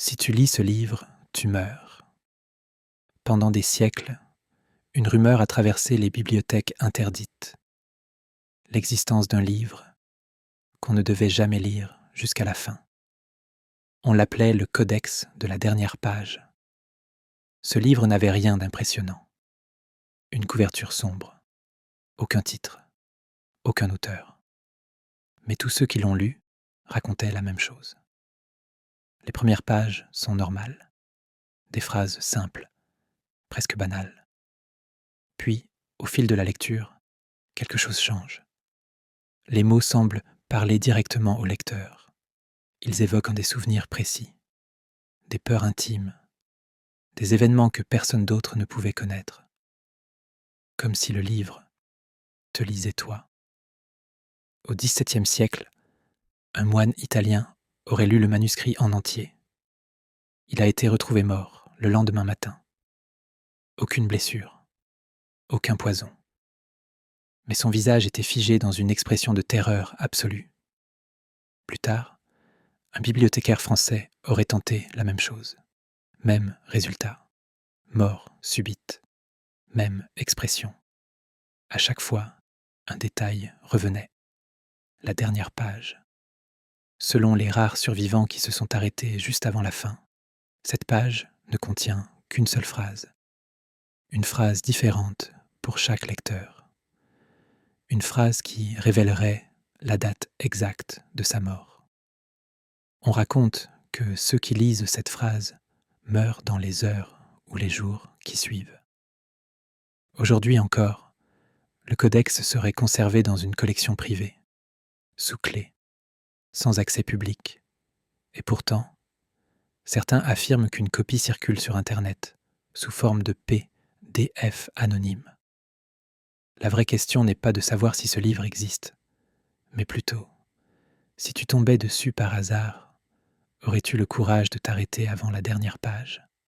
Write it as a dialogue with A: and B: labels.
A: Si tu lis ce livre, tu meurs. Pendant des siècles, une rumeur a traversé les bibliothèques interdites. L'existence d'un livre qu'on ne devait jamais lire jusqu'à la fin. On l'appelait le codex de la dernière page. Ce livre n'avait rien d'impressionnant. Une couverture sombre, aucun titre, aucun auteur. Mais tous ceux qui l'ont lu racontaient la même chose. Les premières pages sont normales, des phrases simples, presque banales. Puis, au fil de la lecture, quelque chose change. Les mots semblent parler directement au lecteur. Ils évoquent des souvenirs précis, des peurs intimes, des événements que personne d'autre ne pouvait connaître. Comme si le livre te lisait toi. Au XVIIe siècle, un moine italien aurait lu le manuscrit en entier. Il a été retrouvé mort le lendemain matin. Aucune blessure, aucun poison. Mais son visage était figé dans une expression de terreur absolue. Plus tard, un bibliothécaire français aurait tenté la même chose. Même résultat. Mort subite. Même expression. À chaque fois, un détail revenait. La dernière page. Selon les rares survivants qui se sont arrêtés juste avant la fin, cette page ne contient qu'une seule phrase. Une phrase différente pour chaque lecteur. Une phrase qui révélerait la date exacte de sa mort. On raconte que ceux qui lisent cette phrase meurent dans les heures ou les jours qui suivent. Aujourd'hui encore, le codex serait conservé dans une collection privée, sous clé, sans accès public. Et pourtant, certains affirment qu'une copie circule sur Internet, sous forme de PDF anonyme. La vraie question n'est pas de savoir si ce livre existe, mais plutôt, si tu tombais dessus par hasard, aurais-tu le courage de t'arrêter avant la dernière page ?